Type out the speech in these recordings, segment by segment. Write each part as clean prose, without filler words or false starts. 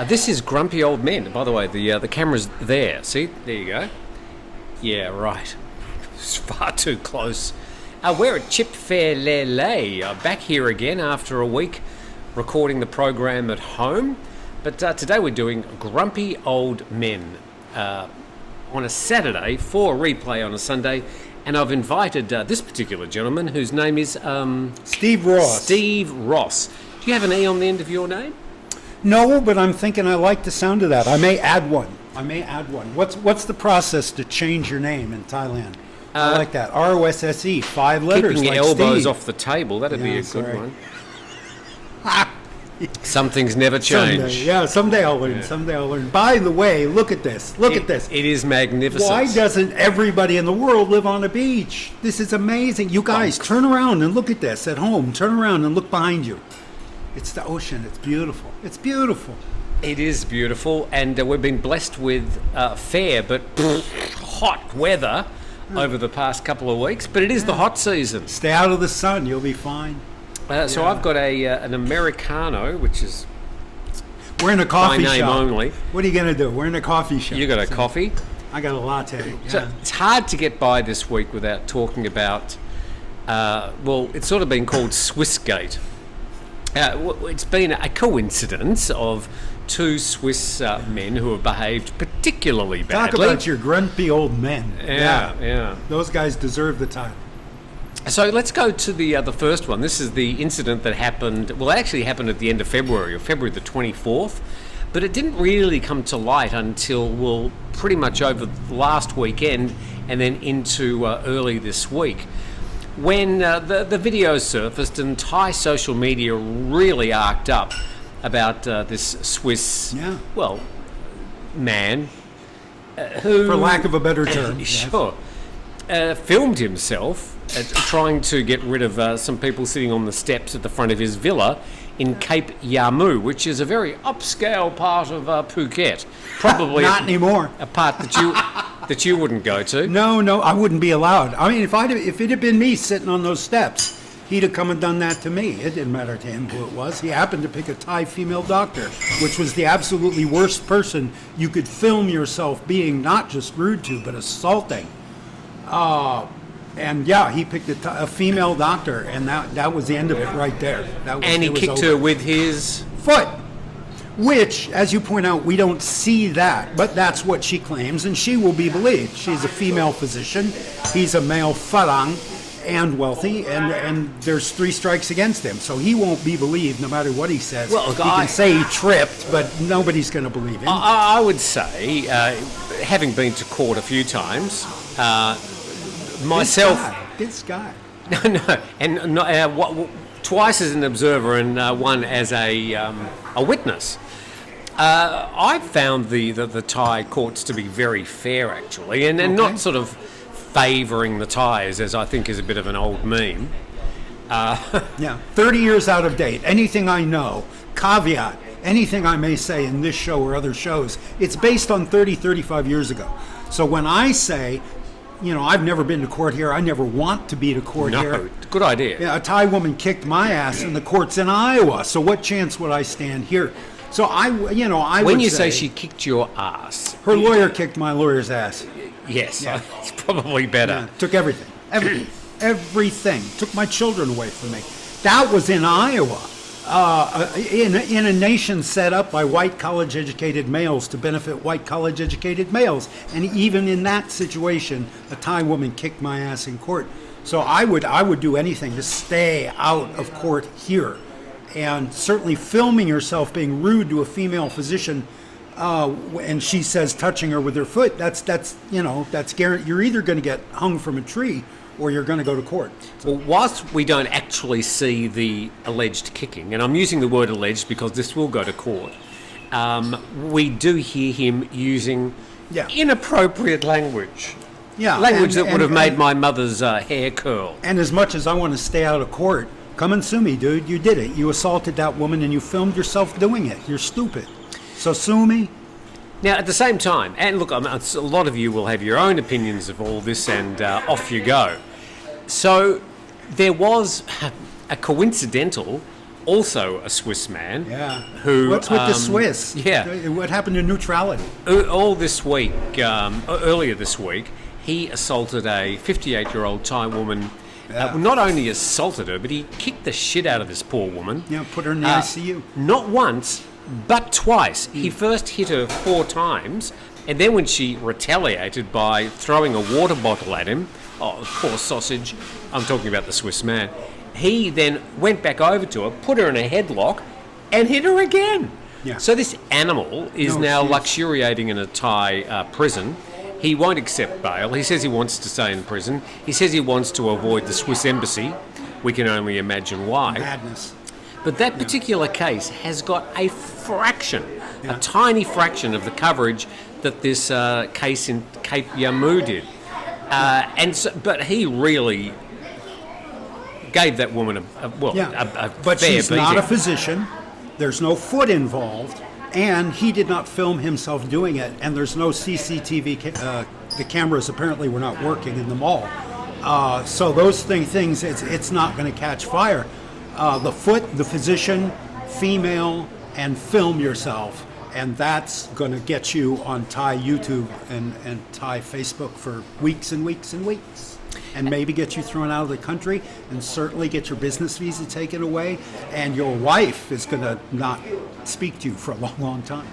This is Grumpy Old Men. By the way, the camera's there. See? There you go. Yeah, right. It's far too close. We're at Chip Fair Lele. Back here again after a week recording the program at home. But today we're doing Grumpy Old Men on a Saturday for replay on a Sunday. And I've invited this particular gentleman whose name is... Steve Rosse. Steve Rosse. Do you have an E on the end of your name? No, but I'm thinking I like the sound of that. I may add one. What's the process to change your name in Thailand? I like that. R-O-S-S-E, 5 letters. Keeping your like elbows Steve. off the table, that'd be a good one. Some things never change. Someday I'll learn. By the way, look at this. It is magnificent. Why doesn't everybody in the world live on a beach? This is amazing. You guys, turn around and look at this at home. Turn around and look behind you. It's the ocean. It's beautiful. It's beautiful. It is beautiful, and we've been blessed with fair but hot weather over the past couple of weeks. But it is the hot season. Stay out of the sun. You'll be fine. So I've got an Americano, which is we're in a coffee by name shop. What are you going to do? We're in a coffee shop. You got a coffee? I got a latte. Yeah. So it's hard to get by this week without talking about, it's sort of been called Swissgate. It's been a coincidence of two Swiss men who have behaved particularly badly. Talk about your grumpy old men. Yeah. Those guys deserve the title. So let's go to the first one. This is the incident that happened, it actually happened at the end of February, or February the 24th, but it didn't really come to light until, pretty much over last weekend and then into early this week, when the video surfaced and Thai social media really arced up about this Swiss, man who... For lack of a better term. Sure. Filmed himself trying to get rid of some people sitting on the steps at the front of his villa in Cape Yamu, which is a very upscale part of Phuket. Probably not anymore. A part that you wouldn't go to. No, I wouldn't be allowed. I mean, if it had been me sitting on those steps, he'd have come and done that to me. It didn't matter to him who it was. He happened to pick a Thai female doctor, which was the absolutely worst person you could film yourself being not just rude to, but assaulting. He picked a female doctor, and that was the end of it right there. And he kicked her with his foot, which, as you point out, we don't see that, but that's what she claims, and she will be believed. She's a female physician. He's a male farang and wealthy, and there's 3 strikes against him, so he won't be believed no matter what he says. Well, he can say he tripped, but nobody's going to believe him. I would say, having been to court a few times, myself... This guy. No, and twice as an observer and one as a witness. I've found the Thai courts to be very fair, actually, and not sort of favouring the Thais, as I think is a bit of an old meme. 30 years out of date. Anything I know, caveat, anything I may say in this show or other shows, it's based on 35 years ago. So when I say... I've never been to court here. I never want to be to court here. No, good idea. Yeah, a Thai woman kicked my ass in the courts in Iowa. So what chance would I stand here? So I When you say she kicked your ass, her lawyer kicked my lawyer's ass. Yes, it's probably better. Yeah, took everything. Took my children away from me. That was in Iowa. In a nation set up by white college-educated males to benefit white college-educated males. And even in that situation, a Thai woman kicked my ass in court. So I would do anything to stay out of court here. And certainly filming yourself being rude to a female physician, and she says touching her with her foot, that's guaranteed. You're either going to get hung from a tree or you're going to go to court. Well, whilst we don't actually see the alleged kicking, and I'm using the word alleged because this will go to court, we do hear him using inappropriate language. Yeah, language that would have made my mother's hair curl. And as much as I want to stay out of court, come and sue me, dude. You did it. You assaulted that woman and you filmed yourself doing it. You're stupid. So sue me. Now, at the same time, and look, a lot of you will have your own opinions of all this, and off you go. So there was a coincidental also a Swiss man. Yeah. Who? What's with the Swiss? Yeah. What happened to neutrality? All this week, earlier this week, he assaulted a 58-year-old Thai woman. Yeah. Not only assaulted her, but he kicked the shit out of this poor woman. Yeah, put her in the ICU. Not once, but twice. He first hit her 4 times, and then when she retaliated by throwing a water bottle at him, oh, poor sausage, I'm talking about the Swiss man, he then went back over to her, put her in a headlock, and hit her again. Yeah. So this animal is now luxuriating in a Thai prison. He won't accept bail. He says he wants to stay in prison. He says he wants to avoid the Swiss embassy. We can only imagine why. Madness. But that particular case has got a fraction, a tiny fraction of the coverage that this case in Cape Yamu did. But he really gave that woman a but fair she's beating. not a physician. There's no foot involved, and he did not film himself doing it. And there's no CCTV. The cameras apparently were not working in the mall. So those things, it's not going to catch fire. The foot, the physician, female, and film yourself, and that's going to get you on Thai YouTube and Thai Facebook for weeks and weeks and weeks. And maybe get you thrown out of the country, and certainly get your business visa taken away, and your wife is going to not speak to you for a long, long time.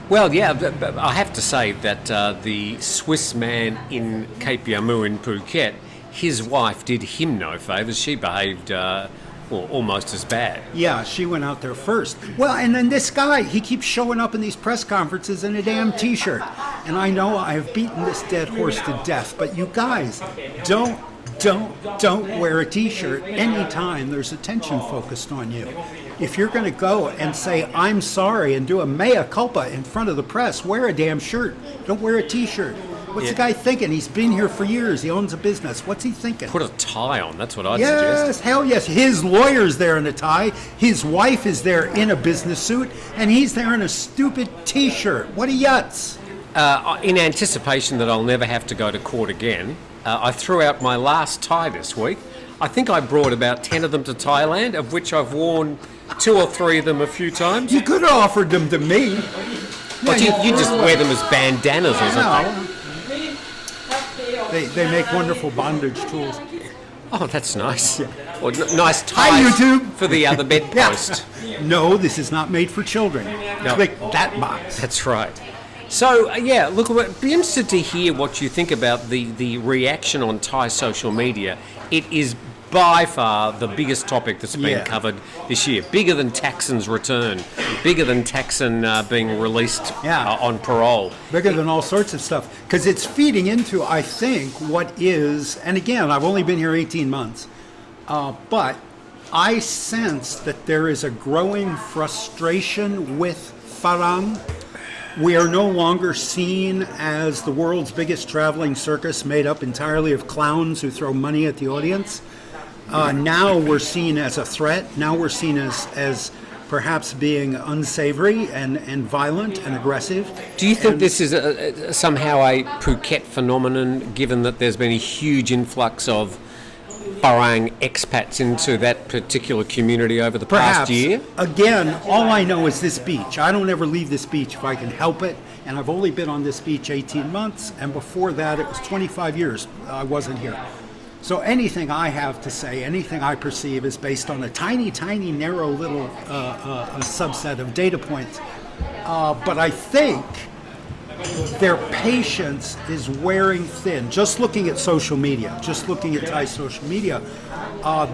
Well, yeah, but I have to say that the Swiss man in Cape Yamu in Phuket, his wife did him no favours. She behaved almost as bad. Yeah, she went out there first. Well, and then this guy, he keeps showing up in these press conferences in a damn T-shirt. And I know I have beaten this dead horse to death, but you guys, don't wear a T-shirt anytime there's attention focused on you. If you're going to go and say, I'm sorry, and do a mea culpa in front of the press, wear a damn shirt. Don't wear a T-shirt. What's the guy thinking? He's been here for years. He owns a business. What's he thinking? Put a tie on. That's what I'd Yes, suggest. hell yes. His lawyer's there in a tie. His wife is there in a business suit. And he's there in a stupid T-shirt. What a yutz. In anticipation that I'll never have to go to court again, I threw out my last tie this week. I think I brought about 10 of them to Thailand, of which I've worn 2 or 3 of them a few times. You could have offered them to me. But you just wear them as bandanas or something. They make wonderful bondage tools. Oh, that's nice. Or nice Hi, ties YouTube. for the other bedpost. No, this is not made for children. No. Click that box. That's right. So, look, I'd be interested to hear what you think about the reaction on Thai social media. It is by far the biggest topic that's been covered this year. Bigger than Thaksin's return. Bigger than Thaksin being released on parole. Bigger than all sorts of stuff. Because it's feeding into, I think, what is, and again, I've only been here 18 months, but I sense that there is a growing frustration with Farang. We are no longer seen as the world's biggest traveling circus made up entirely of clowns who throw money at the audience. Now we're seen as a threat. Now we're seen as perhaps being unsavory and violent and aggressive. Do you think this is somehow a Phuket phenomenon, given that there's been a huge influx of Farang expats into that particular community over the past year? Again, all I know is this beach. I don't ever leave this beach if I can help it. And I've only been on this beach 18 months. And before that, it was 25 years I wasn't here. So anything I have to say, anything I perceive is based on a tiny, tiny, narrow little a subset of data points. But I think their patience is wearing thin. Just looking at social media, just looking at Thai social media,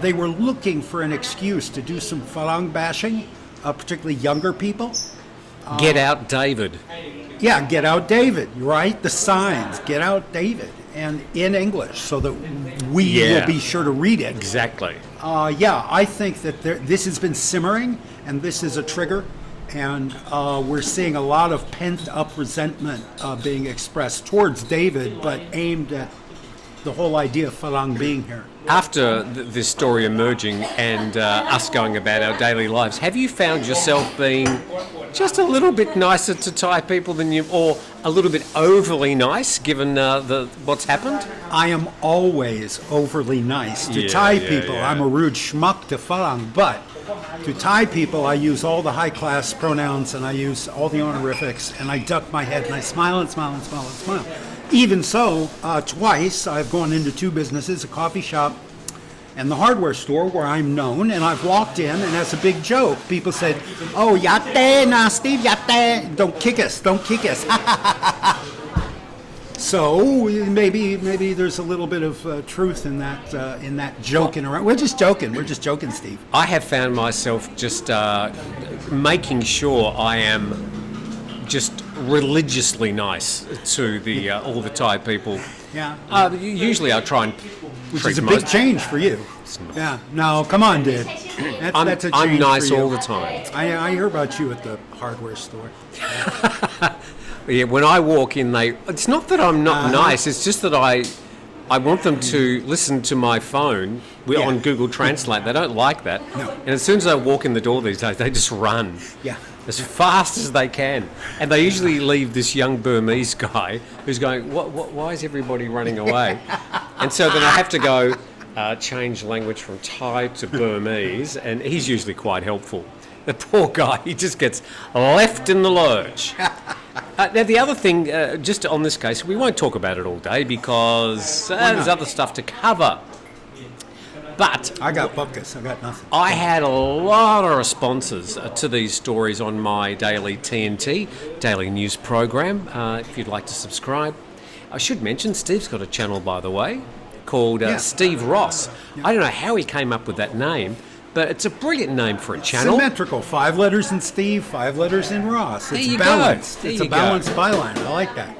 they were looking for an excuse to do some Farang bashing, particularly younger people. Get out, David. Yeah, get out, David, right? The signs, get out, David. And in English, so that we will be sure to read it. Exactly. I think that this has been simmering, and this is a trigger, and we're seeing a lot of pent-up resentment being expressed towards David, but aimed at the whole idea of Farang being here. After this story emerging and us going about our daily lives, have you found yourself being just a little bit nicer to Thai people than you, or a little bit overly nice given what's happened? I am always overly nice to Thai people. I'm a rude schmuck to Farang, but To Thai people, I use all the high-class pronouns and I use all the honorifics, and I duck my head and I smile and smile and smile and smile. Even so, twice I've gone into two businesses, a coffee shop and the hardware store where I'm known, and I've walked in, and as a big joke, people said, "Oh, yatte na Steve, yatte, don't kick us, don't kick us." So maybe there's a little bit of truth in that joking around. We're just joking, Steve. I have found myself just making sure I am just religiously nice to the all the Thai people. Yeah. Usually I try and which is a big change for you. Yeah. No, come on, dude. That's a change I'm nice for you. all the time. I hear about you at the hardware store. Yeah, when I walk in, it's not that I'm not nice, it's just that I want them to listen to my phone on Google Translate. They don't like that. No. And as soon as I walk in the door these days, they just run. Yeah. As fast as they can. And they usually leave this young Burmese guy who's going, why is everybody running away? And so then I have to go change language from Thai to Burmese, and he's usually quite helpful. The poor guy, he just gets left in the lurch. Now, the other thing, just on this case, we won't talk about it all day because there's other stuff to cover. But I got buckets. I got nothing. I had a lot of responses to these stories on my daily TNT, daily news program, if you'd like to subscribe. I should mention, Steve's got a channel, by the way, called Steve Rosse. Yeah. I don't know how he came up with that name, but it's a brilliant name for a channel. Symmetrical. 5 letters in Steve, 5 letters in Ross. It's balanced. It's a balanced byline. I like that.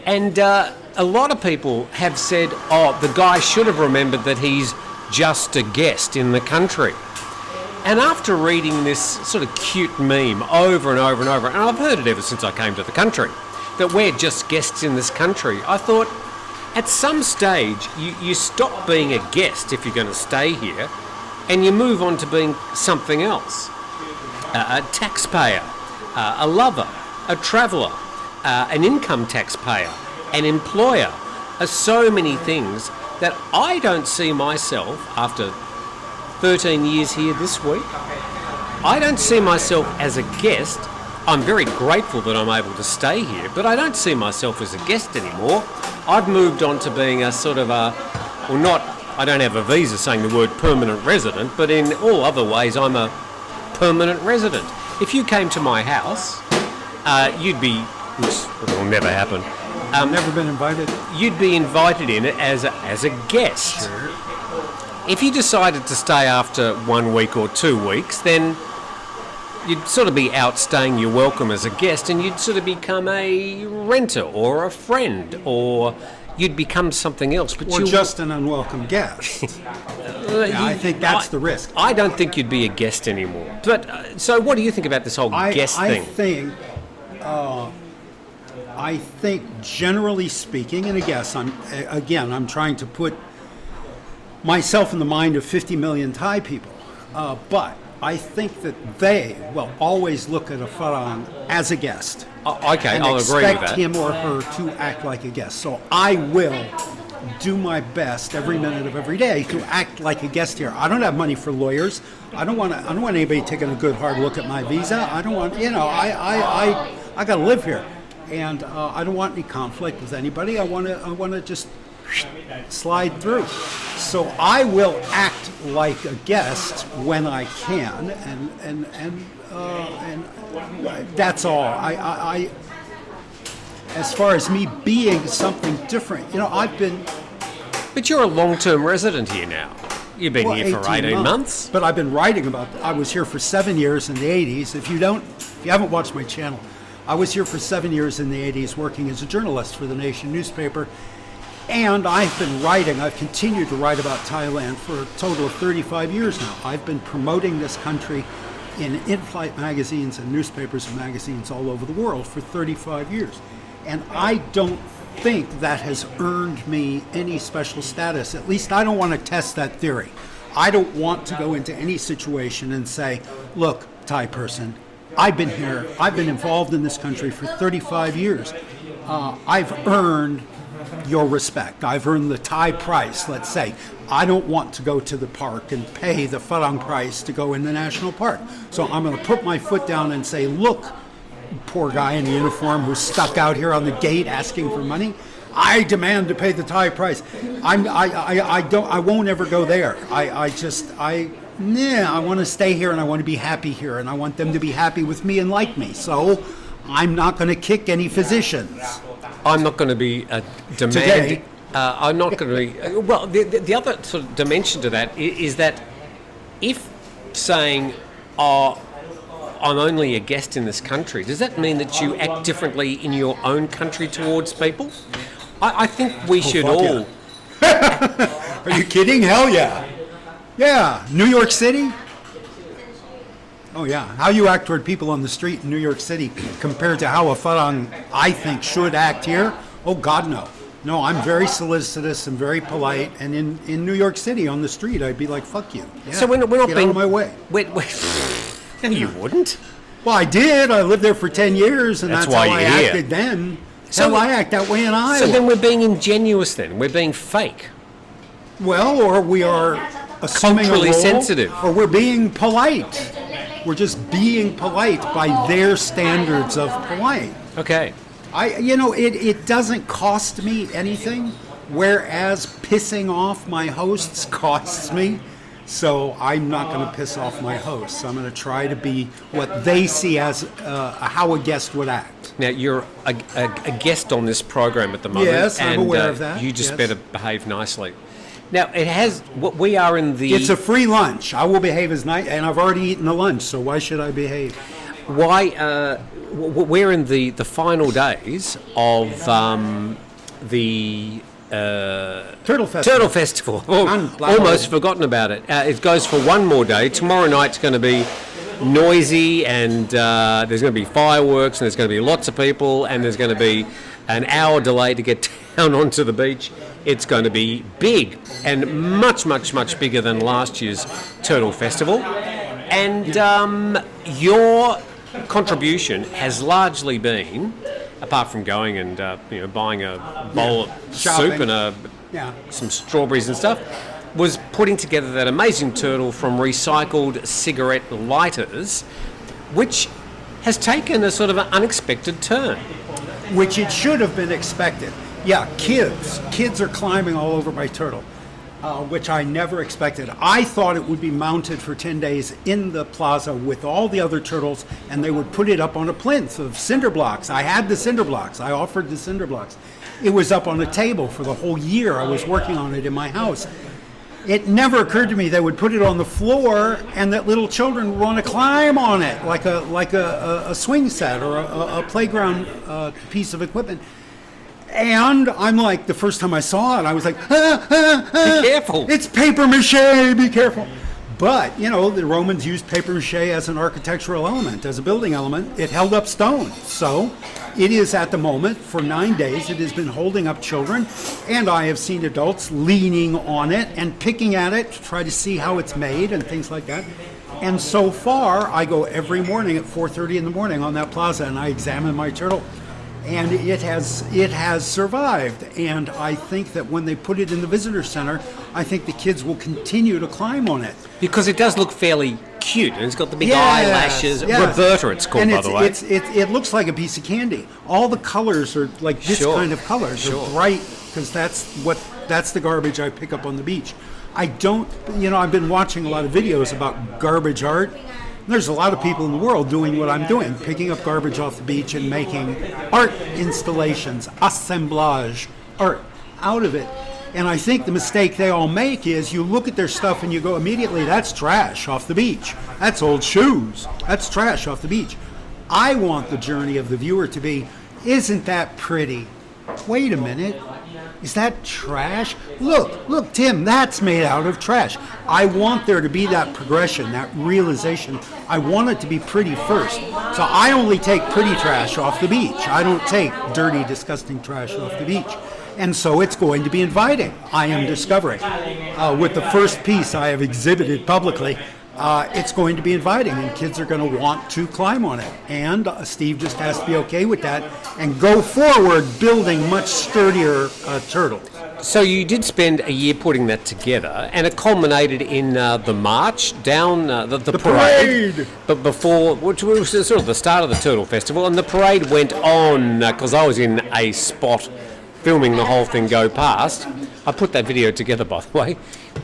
And a lot of people have said, the guy should have remembered that he's just a guest in the country. And after reading this sort of cute meme over and over and over, and I've heard it ever since I came to the country, that we're just guests in this country, I thought, at some stage, you stop being a guest if you're going to stay here, and you move on to being something else. A taxpayer, a lover, a traveller, an income taxpayer, an employer, so many things that I don't see myself, after 13 years here this week, I don't see myself as a guest. I'm very grateful that I'm able to stay here, but I don't see myself as a guest anymore. I've moved on to being a sort of I don't have a visa saying the word permanent resident, but in all other ways I'm a permanent resident. If you came to my house, you'd be, which will never happen. Never been invited? You'd be invited in as a guest. Sure. If you decided to stay after 1 week or 2 weeks, then you'd sort of be outstaying your welcome as a guest, and you'd sort of become a renter or a friend, or you'd become something else. But or just an unwelcome guest. I think that's the risk. I don't think you'd be a guest anymore. But so what do you think about this whole guest thing? I think generally speaking, and I'm trying to put myself in the mind of 50 million Thai people, but I think that they will always look at a Farang as a guest. Okay, and I'll agree with that. expect him or her to act like a guest. So I will do my best every minute of every day to act like a guest here. I don't have money for lawyers. I don't want anybody taking a good hard look at my visa. I don't want, I got to live here. And I don't want any conflict with anybody. I want to just slide through. So I will act like a guest when I can, and that's all. I as far as me being something different, I've been. But you're a long-term resident here now. You've been here for 18 months. But I've been writing about. I was here for 7 years in the 80s. If you haven't watched my channel, I was here for 7 years in the 80s working as a journalist for the Nation newspaper. And I've continued to write about Thailand for a total of 35 years now. I've been promoting this country in-flight magazines and newspapers and magazines all over the world for 35 years. And I don't think that has earned me any special status. At least I don't want to test that theory. I don't want to go into any situation and say, look, Thai person, I've been here, I've been involved in this country for 35 years. I've earned your respect. I've earned the Thai price, let's say. I don't want to go to the park and pay the Farang price to go in the national park. So I'm going to put my foot down and say, look, poor guy in the uniform who's stuck out here on the gate asking for money, I demand to pay the Thai price. I won't ever go there. I want to stay here and I want to be happy here and I want them to be happy with me and like me. So I'm not going to kick any physicians. I'm not going to be demanding. I'm not going to be. Well, the other sort of dimension to that is that if saying, "Oh, I'm only a guest in this country," does that mean that you act differently in your own country towards people? I think we should all. Yeah. Are you kidding? Hell yeah. Yeah. New York City? Oh, yeah. How you act toward people on the street in New York City compared to how a Farang, I think, should act here? Oh, God, no. No, I'm very solicitous and very polite. And in New York City on the street, I'd be like, fuck you. Yeah, so we're not get being... out of my way. Wait. No, you wouldn't. Well, I did. I lived there for 10 years, and that's why how I you're here. acted then. So I act that way in Iowa. So then we're being ingenuous then. We're being fake. Well, or we are assuming Culturally a role, sensitive. or we're being polite. We're just being polite by their standards of polite. Okay. It doesn't cost me anything, whereas pissing off my hosts costs me. So I'm not going to piss off my hosts. I'm going to try to be what they see as how a guest would act. Now, you're a guest on this program at the moment. Yes, I'm aware of that. You just yes. better behave nicely. Now, we are in the... It's a free lunch. I will behave as nice, and I've already eaten the lunch, so why should I behave? We're in the final days of the... Turtle Festival. Turtle Festival. Almost forgotten about it. It goes for one more day. Tomorrow night's going to be noisy, and there's going to be fireworks, and there's going to be lots of people, and there's going to be an hour delay to get down onto the beach. It's going to be big and much, much, much bigger than last year's Turtle Festival. And your contribution has largely been, apart from going and buying a bowl of soup and some strawberries and stuff, was putting together that amazing turtle from recycled cigarette lighters, which has taken a sort of an unexpected turn. Which it should have been expected. Yeah, kids are climbing all over my turtle, which I never expected. I thought it would be mounted for 10 days in the plaza with all the other turtles, and they would put it up on a plinth of cinder blocks. I had the cinder blocks. I offered the cinder blocks. It was up on a table for the whole year. I was working on it in my house. It never occurred to me they would put it on the floor and that little children would want to climb on it like a swing set or a playground piece of equipment. And I'm like, the first time I saw it, I was like, Be careful. It's paper mache, be careful. But, the Romans used paper mache as an architectural element, as a building element. It held up stone. So it is at the moment, for 9 days, it has been holding up children. And I have seen adults leaning on it and picking at it to try to see how it's made and things like that. And so far, I go every morning at 4:30 in the morning on that plaza and I examine my turtle. And it has survived. And I think that when they put it in the visitor center, I think the kids will continue to climb on it. Because it does look fairly cute, and it's got the big eyelashes. Yes. Roberta, it's called, and by the way. It looks like a piece of candy. All the colors are like this kind of colors. Sure. They're bright, because that's the garbage I pick up on the beach. I don't, I've been watching a lot of videos about garbage art. There's a lot of people in the world doing what I'm doing, picking up garbage off the beach and making art installations, assemblage, art out of it. And I think the mistake they all make is you look at their stuff and you go immediately, that's trash off the beach. That's old shoes. That's trash off the beach. I want the journey of the viewer to be, isn't that pretty? Wait a minute. Is that trash? Look, Tim, that's made out of trash. I want there to be that progression, that realization. I want it to be pretty first. So I only take pretty trash off the beach. I don't take dirty, disgusting trash off the beach. And so it's going to be inviting, I am discovering. With the first piece I have exhibited publicly, it's going to be inviting, and kids are going to want to climb on it. And Steve just has to be okay with that and go forward building much sturdier turtles. So you did spend a year putting that together, and it culminated in the march down the parade. But before, which was sort of the start of the Turtle Festival, and the parade went on, because I was in a spot filming the whole thing go past. I put that video together, by the way,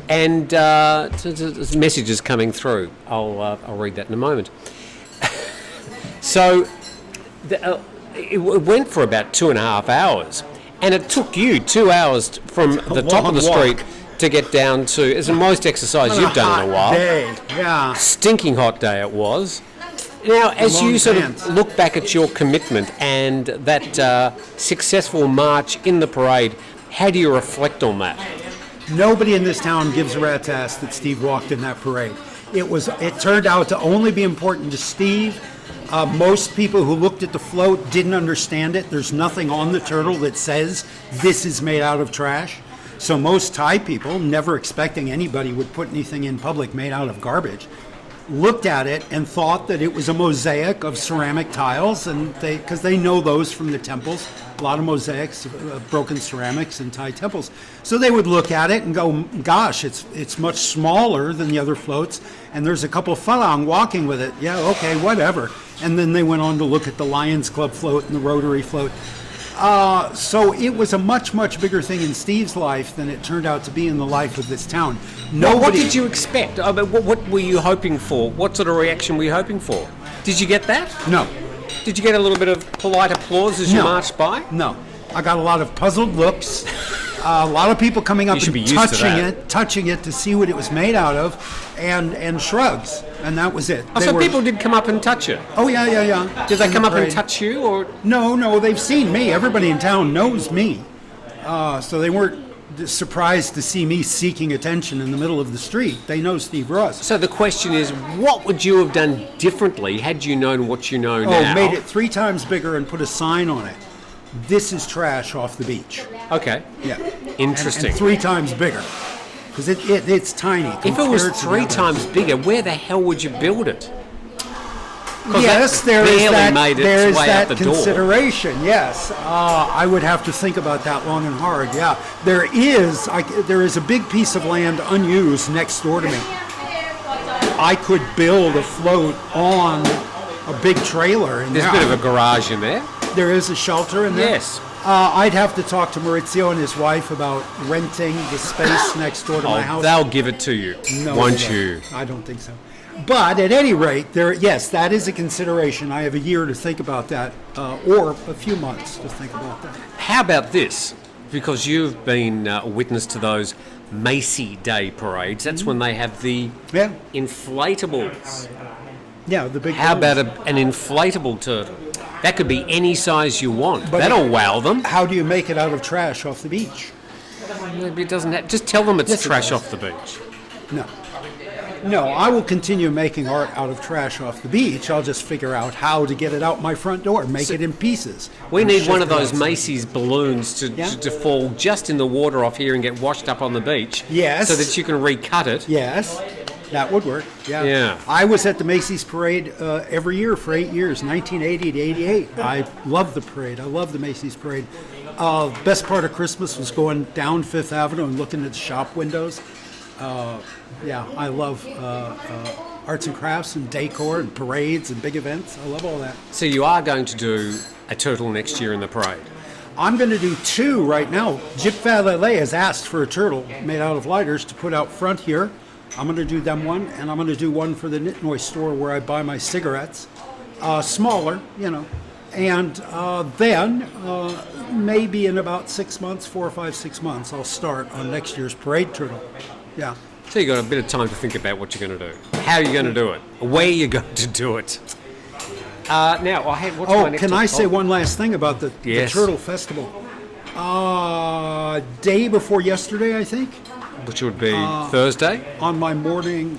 and messages coming through. I'll read that in a moment. So it went for about 2.5 hours. And it took you 2 hours from the top of the street to get down to, it's the most exercise you've done in a while. Day. Yeah. Stinking hot day it was. Now, as you sort of look back at your commitment and that successful march in the parade, how do you reflect on that? Nobody in this town gives a rat's ass that Steve walked in that parade. It turned out to only be important to Steve. Most people who looked at the float didn't understand it. There's nothing on the turtle that says this is made out of trash. So most Thai people, never expecting anybody would put anything in public made out of garbage, looked at it and thought that it was a mosaic of ceramic tiles, and because they know those from the temples, a lot of mosaics, broken ceramics in Thai temples. So they would look at it and go, gosh, it's much smaller than the other floats, and there's a couple phalang walking with it. Yeah, okay, whatever. And then they went on to look at the Lions Club float and the Rotary float. So it was a much, much bigger thing in Steve's life than it turned out to be in the life of this town. What did you expect? I mean, what were you hoping for? What sort of reaction were you hoping for? Did you get that? No. Did you get a little bit of polite applause as you marched by? No. I got a lot of puzzled looks. A lot of people coming up and touching it to see what it was made out of, and shrugs, and that was it. People did come up and touch it? Oh, yeah. Did they come up and touch you? Or No, they've seen me. Everybody in town knows me. So they weren't surprised to see me seeking attention in the middle of the street. They know Steve Rosse. So the question is, what would you have done differently had you known what you know now? Oh, made it 3 times bigger and put a sign on it. This is trash off the beach. Okay. Yeah. Interesting. And 3 times bigger. Because it's tiny. If it was 3 times bigger, where the hell would you build it? Yes, there is that consideration. Yes, I would have to think about that long and hard. Yeah, there is a big piece of land unused next door to me. I could build a float on a big trailer. There's a bit of a garage in there. There is a shelter in there. Yes. I'd have to talk to Maurizio and his wife about renting the space next door to my house. They'll give it to you, won't you? I don't think so. But at any rate, yes, that is a consideration. I have a year to think about that, or a few months to think about that. How about this? Because you've been a witness to those Macy Day parades. That's when they have the inflatables. Yeah, the big. How about an inflatable turtle? That could be any size you want. But that'll wow them. How do you make it out of trash off the beach? Maybe it doesn't. Just tell them it's trash off the beach. No, I will continue making art out of trash off the beach. I'll just figure out how to get it out my front door, make it in pieces. We need one of those Macy's balloons to fall just in the water off here and get washed up on the beach. Yes. So that you can recut it. Yes, that would work. Yeah. I was at the Macy's parade every year for 8 years, 1980 to 88. I love the parade. I love the Macy's parade. Best part of Christmas was going down Fifth Avenue and looking at the shop windows. I love arts and crafts and decor and parades and big events. I love all that. So you are going to do a turtle next year in the parade? I'm going to do 2 right now. Jipvalele has asked for a turtle made out of lighters to put out front here. I'm going to do them one, and I'm going to do one for the Nitnoy store where I buy my cigarettes. Smaller, And then, maybe in about 6 months, 4 or 5, 6 months, I'll start on next year's parade turtle. Yeah. So you got a bit of time to think about what you're going to do. How you're going to do it. Where you're going to do it. Now, what's my next... can I say one last thing about the Turtle Festival? Day before yesterday, I think. Which would be Thursday? On my morning,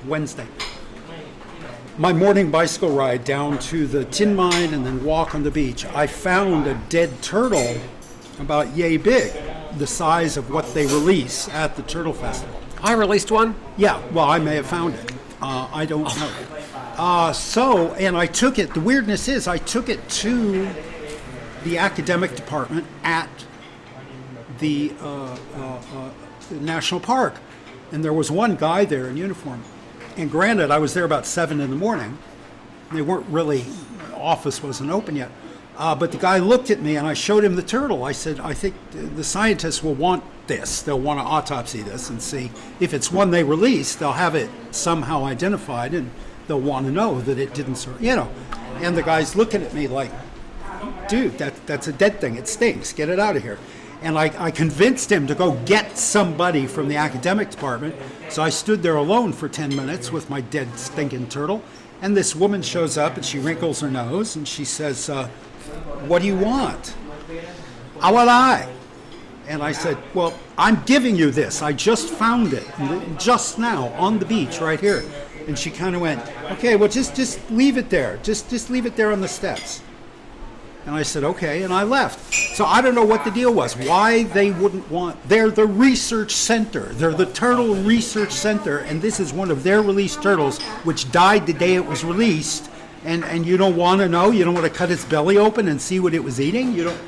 Wednesday. My morning bicycle ride down to the tin mine and then walk on the beach, I found a dead turtle about yay big, the size of what they release at the Turtle Festival. I released one? Yeah, well, I may have found it. I don't know. And I took it, the weirdness is, I took it to the academic department at the national park. And there was one guy there in uniform. And granted, I was there about 7 in the morning. They weren't really, the office wasn't open yet. But the guy looked at me and I showed him the turtle. I said, I think the scientists will want this. They'll want to autopsy this and see if it's one they release, they'll have it somehow identified and they'll want to know that it didn't, And the guy's looking at me like, dude, that's a dead thing. It stinks. Get it out of here. And I convinced him to go get somebody from the academic department. So I stood there alone for 10 minutes with my dead, stinking turtle. And this woman shows up and she wrinkles her nose and she says, what do you want? How will I? And I said, well, I'm giving you this. I just found it just now on the beach right here. And she kind of went, okay, well, just leave it there. Just leave it there on the steps. And I said, okay, and I left. So I don't know what the deal was, why they wouldn't want, they're the research center. They're the Turtle Research Center, and this is one of their released turtles, which died the day it was released. And you don't want to know, you don't want to cut its belly open and see what it was eating. You don't.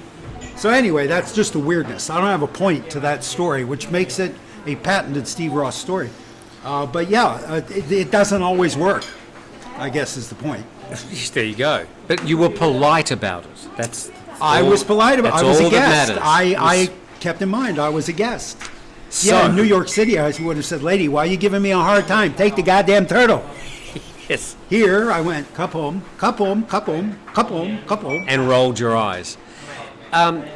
So anyway, that's just a weirdness. I don't have a point to that story, which makes it a patented Steve Ross story. But yeah, it doesn't always work, I guess is the point. There you go. But you were polite about it. I was polite about it. I was a guest. I Yes. kept in mind I was a guest. So, Yeah, in New York City, I would have said, lady, why are you giving me a hard time? Take the goddamn turtle. yes. Here, I went, cup home, cup home, cup home, cup home, cup home. And rolled your eyes.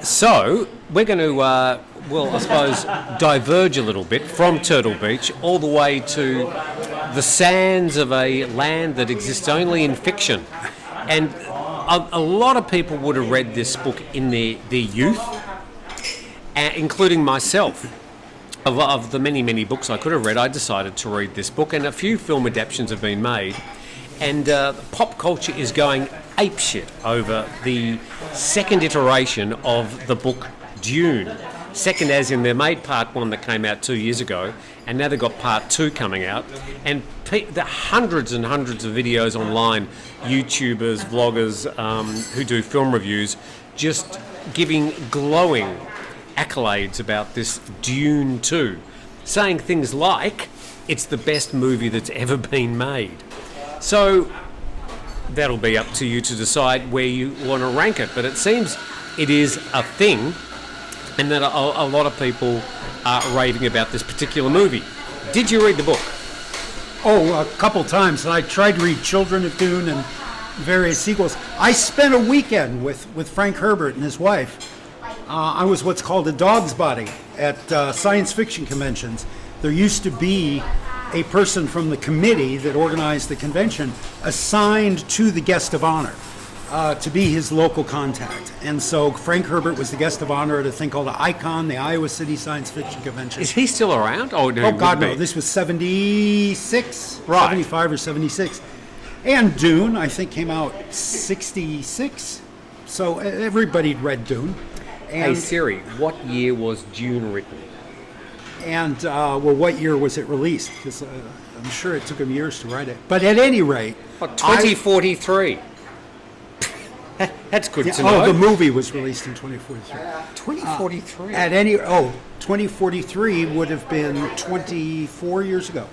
So we're going to, I suppose, diverge a little bit from Turtle Beach all the way to the sands of a land that exists only in fiction. And a lot of people would have read this book in their youth, including myself. Of the many, many books I could have read, I decided to read this book, and a few film adaptations have been made. And pop culture is going apeshit over the second iteration of the book Dune. Second as in they made part 1 that came out 2 years ago, and now they've got part 2 coming out. And the hundreds and hundreds of videos online, YouTubers, vloggers who do film reviews, just giving glowing accolades about this Dune 2, saying things like, it's the best movie that's ever been made. So that'll be up to you to decide where you want to rank it, but it seems it is a thing, and that a lot of people are raving about this particular movie. Did you read the book? Oh, a couple times, and I tried to read Children of Dune and various sequels. I spent a weekend with Frank Herbert and his wife. I was what's called a dog's body at science fiction conventions. There used to be a person from the committee that organized the convention assigned to the guest of honor to be his local contact. And so Frank Herbert was the guest of honor at a thing called the ICON, the Iowa City Science Fiction Convention. Is he still around? Oh, no, God, no. This was 76, Right. 75 or 76. And Dune, I think, came out 66. So everybody'd read Dune. Hey Siri, what year was Dune written? And, what year was it released? Because I'm sure it took him years to write it. But at any rate... 2043. That's good to know. Oh, the movie was released in 2043. 2043? 2043 would have been 24 years ago.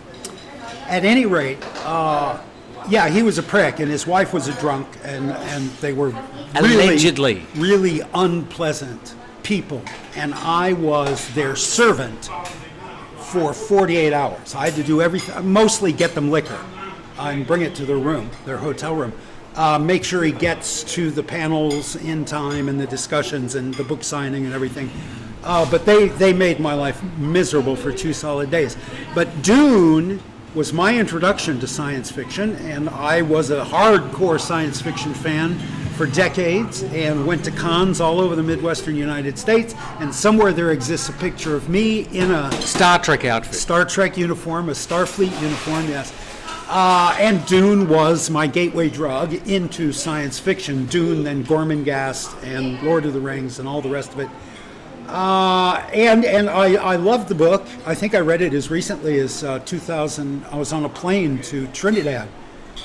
At any rate, yeah, he was a prick, and his wife was a drunk, and they were Allegedly. really unpleasant people. And I was their servant for 48 hours. I had to do everything, mostly get them liquor and bring it to their room, their hotel room. Make sure he gets to the panels in time and the discussions and the book signing and everything. But they made my life miserable for 2 solid days. But Dune was my introduction to science fiction, and I was a hardcore science fiction fan for decades and went to cons all over the Midwestern United States, and somewhere there exists a picture of me in a Star Trek outfit. Star Trek uniform, a Starfleet uniform, yes. And Dune was my gateway drug into science fiction. Dune, then Gormenghast and Lord of the Rings and all the rest of it. And I loved the book. I think I read it as recently as 2000. I was on a plane to Trinidad,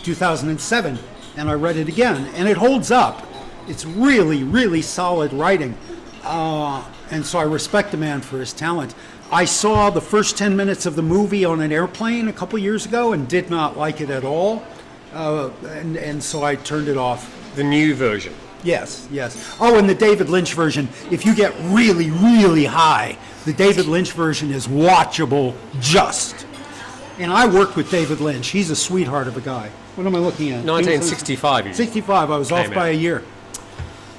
2007, and I read it again, and it holds up. It's really, really solid writing, and so I respect the man for his talent. I saw the first 10 minutes of the movie on an airplane a couple years ago and did not like it at all, and so I turned it off. The new version. Yes. Oh, and the David Lynch version, if you get really, really high, the David Lynch version is watchable just. And I worked with David Lynch. He's a sweetheart of a guy. What am I looking at? 1965. 65. I was off by a year.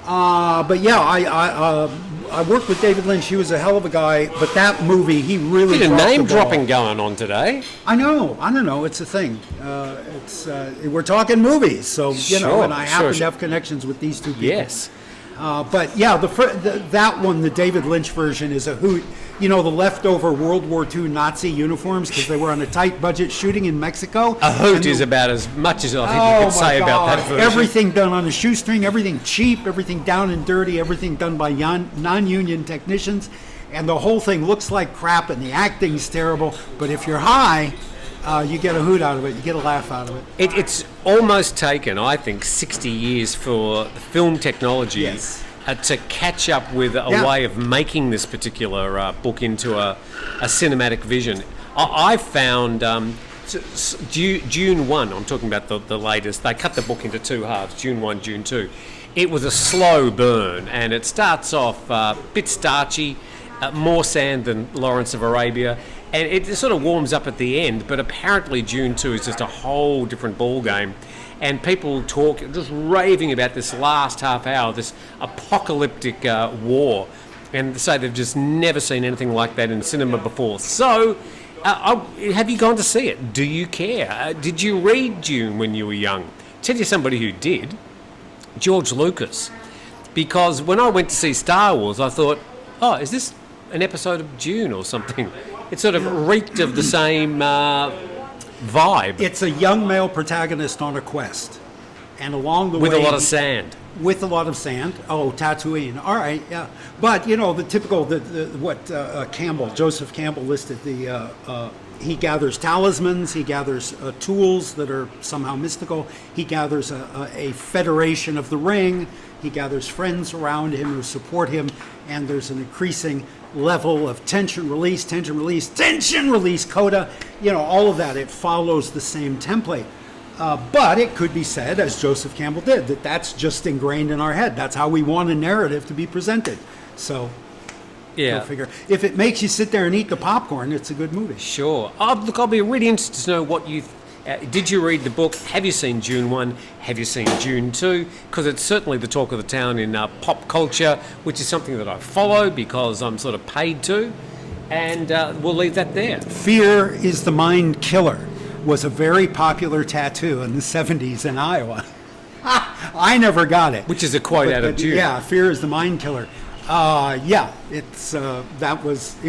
But yeah, I worked with David Lynch. He was a hell of a guy. But that movie, he really Bit of dropped name the ball. dropping going on today. I know. It's a thing. We're talking movies, so and I happen to have connections with these two people. Yes. But yeah, that one, the David Lynch version, is a hoot. The leftover World War II Nazi uniforms because they were on a tight budget shooting in Mexico. A hoot is about as much as I think you could say about that version. Everything done on a shoestring, everything cheap, everything down and dirty, everything done by non-union technicians. And the whole thing looks like crap and the acting's terrible. But if you're high, you get a hoot out of it. You get a laugh out of it. It's almost taken, I think, 60 years for the film technology to catch up with a way of making this particular book into a cinematic vision. I found Dune 1, I'm talking about the latest, they cut the book into two halves, Dune 1, Dune 2. It was a slow burn, and it starts off a bit starchy, more sand than Lawrence of Arabia, and it sort of warms up at the end, but apparently Dune 2 is just a whole different ball game. And people talk, just raving about this last half hour, this apocalyptic war, and say they've just never seen anything like that in cinema before. So, have you gone to see it? Do you care? Did you read Dune when you were young? Tell you somebody who did, George Lucas. Because when I went to see Star Wars, I thought, oh, is this an episode of Dune or something? It sort of reeked of the same vibe. It's a young male protagonist on a quest, and along the way, with a lot of sand. With a lot of sand. Oh, Tatooine. All right, yeah. But the typical, Joseph Campbell listed he gathers talismans, he gathers tools that are somehow mystical. He gathers a federation of the ring. He gathers friends around him who support him, and there's an increasing level of tension release, coda, all of that. It follows the same template. But it could be said, as Joseph Campbell did, that that's just ingrained in our head. That's how we want a narrative to be presented. So, yeah. Go figure. If it makes you sit there and eat the popcorn, it's a good movie. Sure. Look, I'll be really interested to know what you... did you read the book? Have you seen Dune 1? Have you seen Dune 2? Because it's certainly the talk of the town in pop culture, which is something that I follow because I'm sort of paid to. And we'll leave that there. Fear is the mind killer was a very popular tattoo in the 70s in Iowa. I never got it. Which is a quote out of Dune. Yeah, fear is the mind killer. It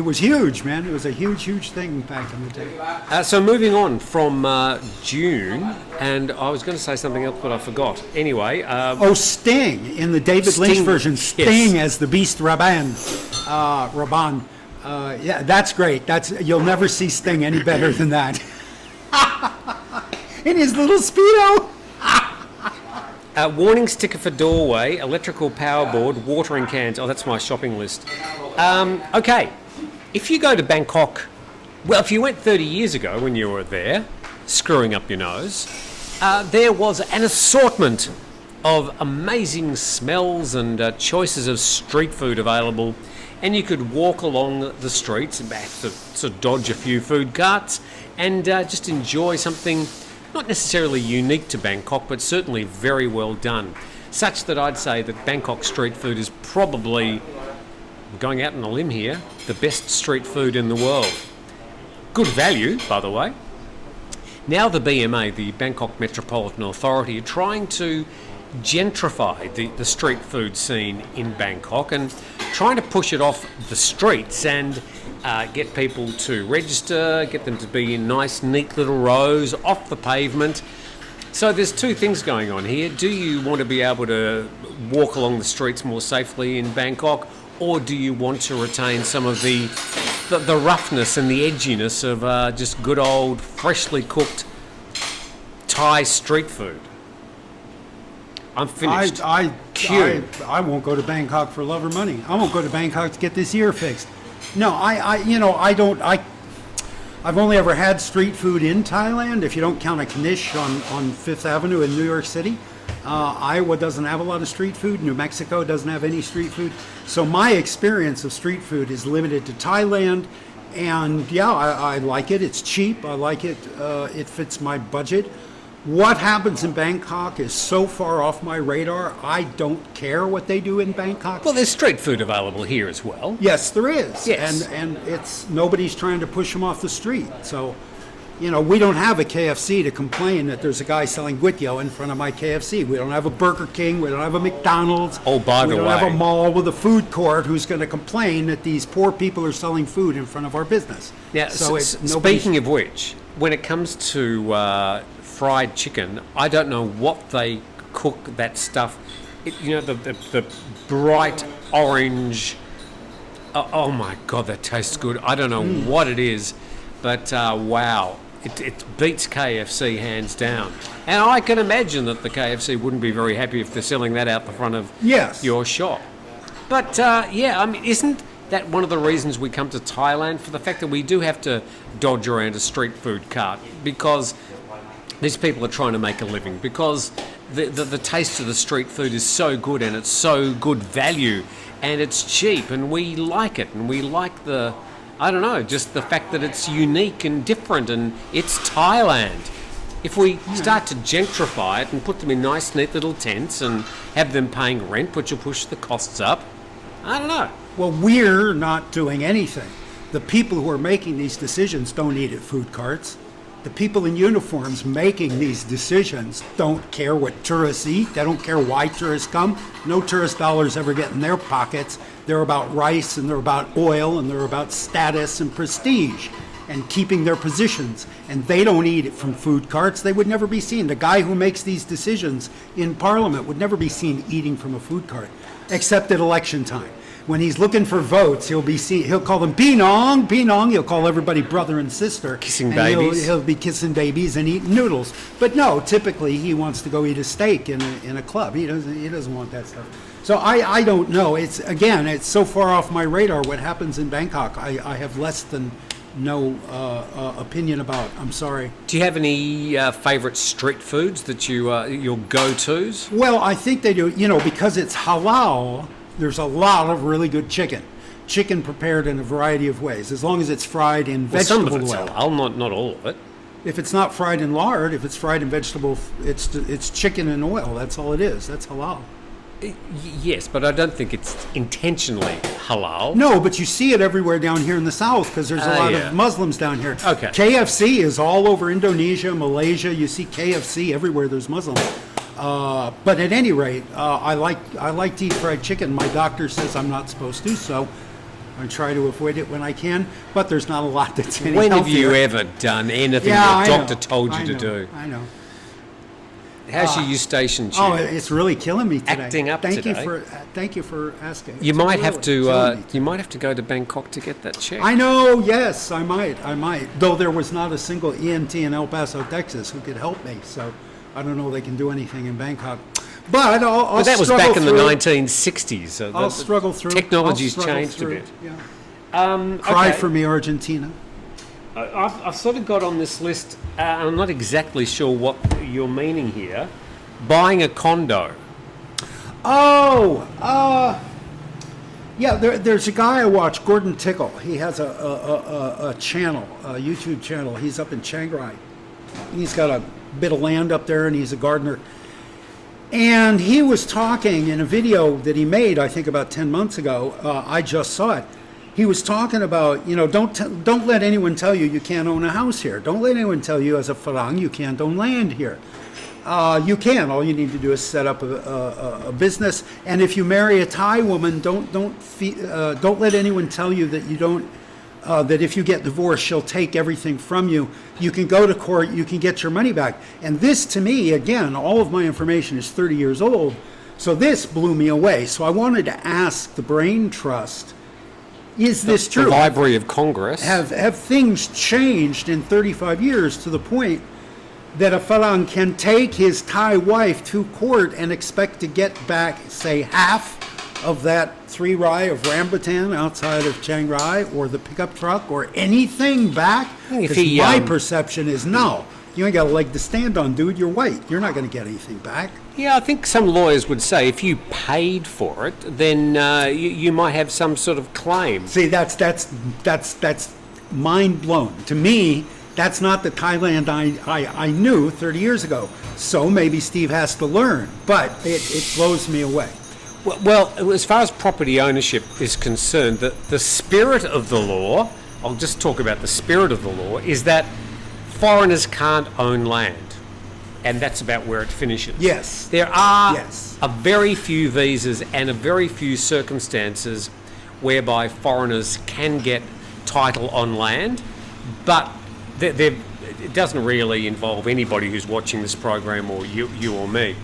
was huge, man. It was a huge thing back in the day. So moving on from Dune, and I was going to say something else, but I forgot. Anyway. Sting in the David Lynch version. Sting as the Beast Raban. Yeah, that's great. You'll never see Sting any better than that. In his little Speedo. Warning sticker for doorway, electrical power board, watering cans. Oh, that's my shopping list. Okay, if you go to Bangkok, well, if you went 30 years ago when you were there, screwing up your nose, there was an assortment of amazing smells and choices of street food available, and you could walk along the streets and perhaps sort of dodge a few food carts and just enjoy something not necessarily unique to Bangkok, but certainly very well done. Such that I'd say that Bangkok street food is probably, going out on a limb here, the best street food in the world. Good value, by the way. Now the BMA, the Bangkok Metropolitan Authority, are trying to gentrify the street food scene in Bangkok and trying to push it off the streets and get people to register, get them to be in nice, neat little rows off the pavement. So there's two things going on here. Do you want to be able to walk along the streets more safely in Bangkok, or do you want to retain some of the roughness and the edginess of just good old freshly cooked Thai street food? I'm finished. I won't go to Bangkok for love or money. I won't go to Bangkok to get this ear fixed. No, I've only ever had street food in Thailand, if you don't count a knish on Fifth Avenue in New York City. Iowa doesn't have a lot of street food. New Mexico doesn't have any street food. So my experience of street food is limited to Thailand. And yeah, I like it. It's cheap. I like it. It fits my budget. What happens in Bangkok is so far off my radar, I don't care what they do in Bangkok. Well, there's street food available here as well. Yes, there is. Yes. And it's nobody's trying to push them off the street. So, we don't have a KFC to complain that there's a guy selling guityo in front of my KFC. We don't have a Burger King. We don't have a McDonald's. Oh, by the way. We don't have a mall with a food court who's going to complain that these poor people are selling food in front of our business. Now, speaking of which, when it comes to fried chicken, I don't know what they cook that stuff. The bright orange. Oh my God, that tastes good. I don't know what it is, but wow, it beats KFC hands down. And I can imagine that the KFC wouldn't be very happy if they're selling that out the front of your shop. But isn't that one of the reasons we come to Thailand, for the fact that we do have to dodge around a street food cart, because these people are trying to make a living, because the taste of the street food is so good, and it's so good value, and it's cheap, and we like it, and we like just the fact that it's unique and different, and it's Thailand. If we start to gentrify it and put them in nice, neat little tents and have them paying rent, which will push the costs up, I don't know. Well, we're not doing anything. The people who are making these decisions don't eat at food carts. The people in uniforms making these decisions don't care what tourists eat. They don't care why tourists come. No tourist dollars ever get in their pockets. They're about rice, and they're about oil, and they're about status and prestige and keeping their positions. And they don't eat it from food carts. They would never be seen. The guy who makes these decisions in Parliament would never be seen eating from a food cart, except at election time. When he's looking for votes, he'll call them Pinong, Pinong. He'll call everybody brother and sister. Kissing babies. He'll be kissing babies and eating noodles. But no, typically he wants to go eat a steak in a club. He doesn't want that stuff. So I don't know. It's so far off my radar what happens in Bangkok. I have less than no opinion about. I'm sorry. Do you have any favorite street foods that your go-tos? Well, I think they do. Because it's halal, there's a lot of really good chicken. Chicken prepared in a variety of ways, as long as it's fried in vegetable oil. Some of it's halal, not all of it. If it's not fried in lard, if it's fried in vegetable, it's chicken and oil. That's all it is. That's halal. Yes, but I don't think it's intentionally halal. No, but you see it everywhere down here in the South, because there's a lot of Muslims down here. Okay. KFC is all over Indonesia, Malaysia. You see KFC everywhere there's Muslims. But at any rate, I like to eat fried chicken. My doctor says I'm not supposed to, so I try to avoid it when I can. But there's not a lot that's any When healthier. have you ever done anything the doctor told you to do? I know. How's your eustachian tube? Oh, it's really killing me today. Acting up today. Thank you for asking. You might have to go to Bangkok to get that checked. I know. Yes, I might. Though there was not a single EMT in El Paso, Texas, who could help me. So I don't know they can do anything in Bangkok. But that was back in the 1960s. So I'll struggle through. Technology's changed a bit. Yeah. Cry for me, Argentina. I've sort of got on this list, I'm not exactly sure what you're meaning here, buying a condo. There's a guy I watch, Gordon Tickle. He has a channel, a YouTube channel. He's up in Chiang Rai. He's got a bit of land up there, and he's a gardener. And he was talking in a video that he made, I think about 10 months ago. I just saw it. He was talking about, don't let anyone tell you can't own a house here. Don't let anyone tell you as a Farang you can't own land here. You can. All you need to do is set up a business. And if you marry a Thai woman, don't let anyone tell you that you don't. That if you get divorced, she'll take everything from you. You can go to court. You can get your money back. And this, to me, again, all of my information is 30 years old. So this blew me away. So I wanted to ask the Brain Trust, is this true? The Library of Congress. Have things changed in 35 years to the point that a Falang can take his Thai wife to court and expect to get back, say, half of that 3 rai of rambutan outside of Chiang Rai, or the pickup truck, or anything back? Because my perception is no. You ain't got a leg to stand on, dude. You're white. You're not going to get anything back. Yeah, I think some lawyers would say if you paid for it, then you might have some sort of claim. See, that's mind blown. To me, that's not the Thailand I knew 30 years ago. So maybe Steve has to learn, but it blows me away. Well, as far as property ownership is concerned, the spirit of the law, I'll just talk about the spirit of the law, is that foreigners can't own land, and that's about where it finishes. Yes. There are a very few visas and a very few circumstances whereby foreigners can get title on land, but it doesn't really involve anybody who's watching this program or you or me.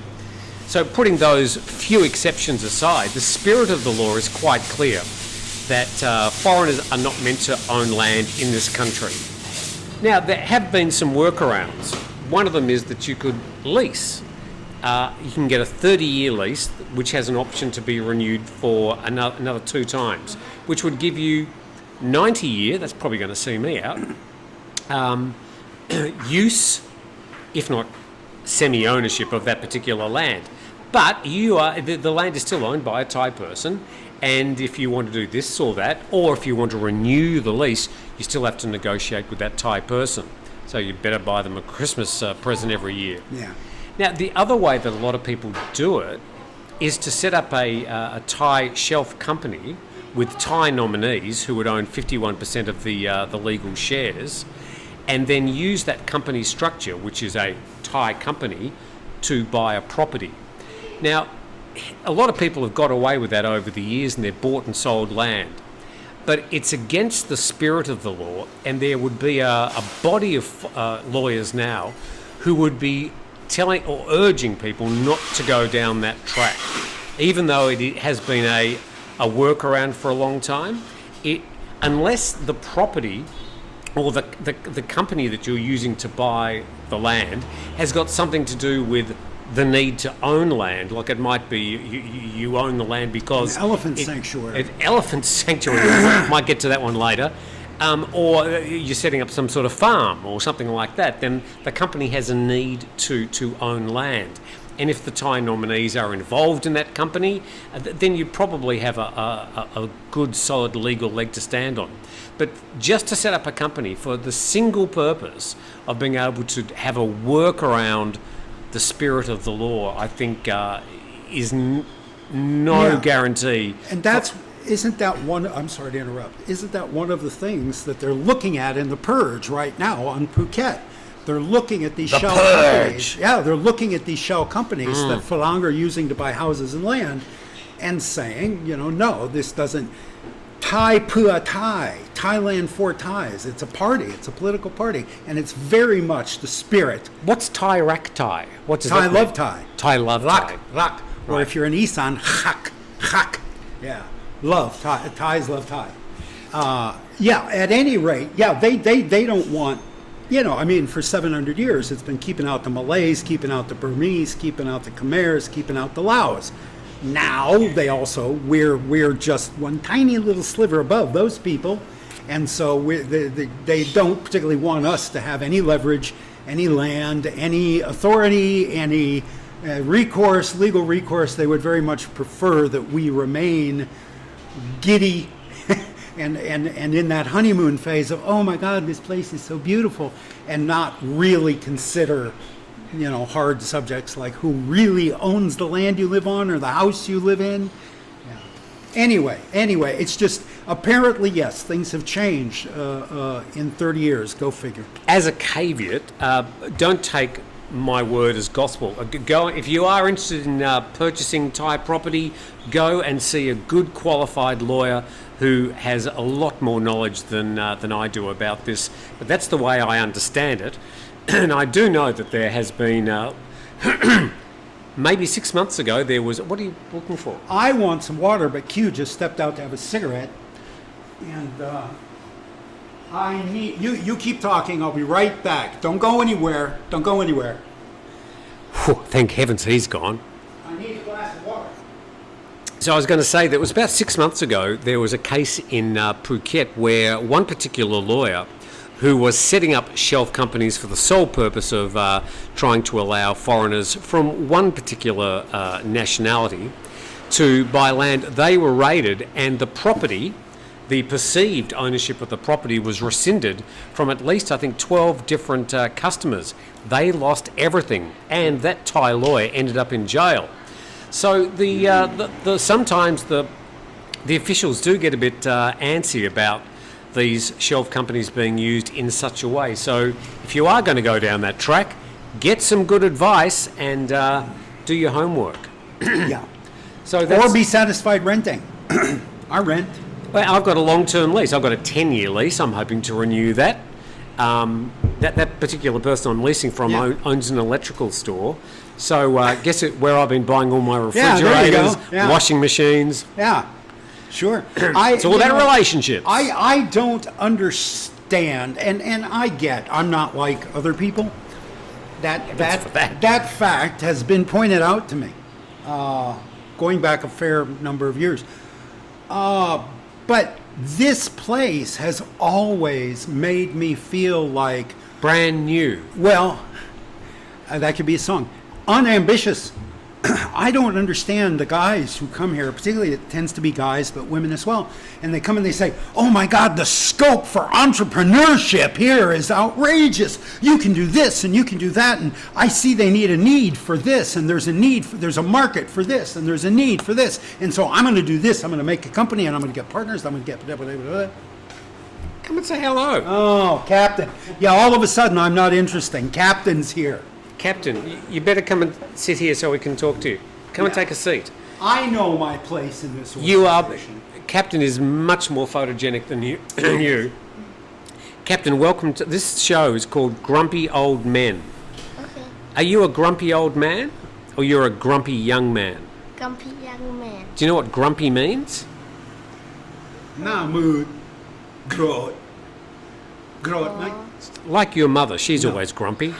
So putting those few exceptions aside, the spirit of the law is quite clear that foreigners are not meant to own land in this country. Now, there have been some workarounds. One of them is that you could lease. You can get a 30-year lease, which has an option to be renewed for another 2 times, which would give you 90-year, that's probably going to see me out, use, if not semi-ownership of that particular land. But the land is still owned by a Thai person, and if you want to do this or that, or if you want to renew the lease, you still have to negotiate with that Thai person. So you'd better buy them a Christmas present every year. Yeah. Now, the other way that a lot of people do it is to set up a Thai shelf company with Thai nominees who would own 51% of the legal shares, and then use that company structure, which is a Thai company, to buy a property. Now, a lot of people have got away with that over the years, and they've bought and sold land. But it's against the spirit of the law, and there would be a body of lawyers now who would be telling or urging people not to go down that track. Even though it has been a workaround for a long time, unless the property or the company that you're using to buy the land has got something to do with the need to own land, like it might be you own the land because an elephant sanctuary. An elephant sanctuary. Might get to that one later. Or you're setting up some sort of farm or something like that, then the company has a need to own land. And if the Thai nominees are involved in that company, then you probably have a good, solid legal leg to stand on. But just to set up a company for the single purpose of being able to have a workaround the spirit of the law, I think is no guarantee. And isn't that one, I'm sorry to interrupt, isn't that one of the things that they're looking at in the purge right now on Phuket? They're looking at these shell companies. Yeah, they're looking at these shell companies that Falang are using to buy houses and land and saying, no, this doesn't. Thai Pua Thai, Thailand for Thais. It's a party. It's a political party. And it's very much the spirit. What's Thai Rak Thai? What does Thai that love mean? Thai. Thai love Thai. Rak. Or Right. if you're in Isan, Hak. Yeah. Love. Thais love Thai. At any rate, they don't want, for 700 years, it's been keeping out the Malays, keeping out the Burmese, keeping out the Khmers, keeping out the Laos. Now they also, we're just one tiny little sliver above those people, and so they don't particularly want us to have any leverage, any land, any authority, any legal recourse. They would very much prefer that we remain giddy and in that honeymoon phase of, oh my God, this place is so beautiful, and not really consider hard subjects like who really owns the land you live on or the house you live in. Yeah. Anyway, it's just apparently, yes, things have changed in 30 years. Go figure. As a caveat, don't take my word as gospel. Go if you are interested in purchasing Thai property, go and see a good qualified lawyer who has a lot more knowledge than I do about this. But that's the way I understand it. And I do know that there has been maybe 6 months ago, there was... What are you looking for? I want some water, but Q just stepped out to have a cigarette. And I need... You keep talking. I'll be right back. Don't go anywhere. Don't go anywhere. Whew, thank heavens he's gone. I need a glass of water. So I was going to say that it was about 6 months ago, there was a case in Phuket where one particular lawyer who was setting up shelf companies for the sole purpose of trying to allow foreigners from one particular nationality to buy land. They were raided, and the property, the perceived ownership of the property, was rescinded from at least, I think, 12 different customers. They lost everything, and that Thai lawyer ended up in jail. So sometimes the officials do get a bit antsy about these shelf companies being used in such a way. So if you are going to go down that track, get some good advice and do your homework. Yeah. So Or be satisfied renting. I rent. Well, I've got a long-term lease. I've got a 10-year lease. I'm hoping to renew that. That particular person I'm leasing from owns an electrical store. So guess where I've been buying all my refrigerators, washing machines. Yeah. Sure. It's all about relationships. I don't understand, and I get, I'm not like other people. That fact has been pointed out to me, going back a fair number of years. But this place has always made me feel like... Brand new. Well, that could be a song. Unambitious. I don't understand the guys who come here, particularly it tends to be guys, but women as well. And they come and they say, oh my God, the scope for entrepreneurship here is outrageous. You can do this and you can do that. And I see they need a need for this, and there's a market for this, and there's a need for this. And so I'm going to do this. I'm going to make a company, and I'm going to get partners. I'm going to get... Come and say hello. Oh, Captain. Yeah, all of a sudden I'm not interesting. Captain's here. Captain, you better come and sit here so we can talk to you. Come and take a seat. I know my place in this organization. Captain is much more photogenic than you. Captain, welcome to... This show is called Grumpy Old Men. Okay. Are you a grumpy old man, or you're a grumpy young man? Grumpy young man. Do you know what grumpy means? Nah, mood. Growth, mate. Like your mother, she's always grumpy.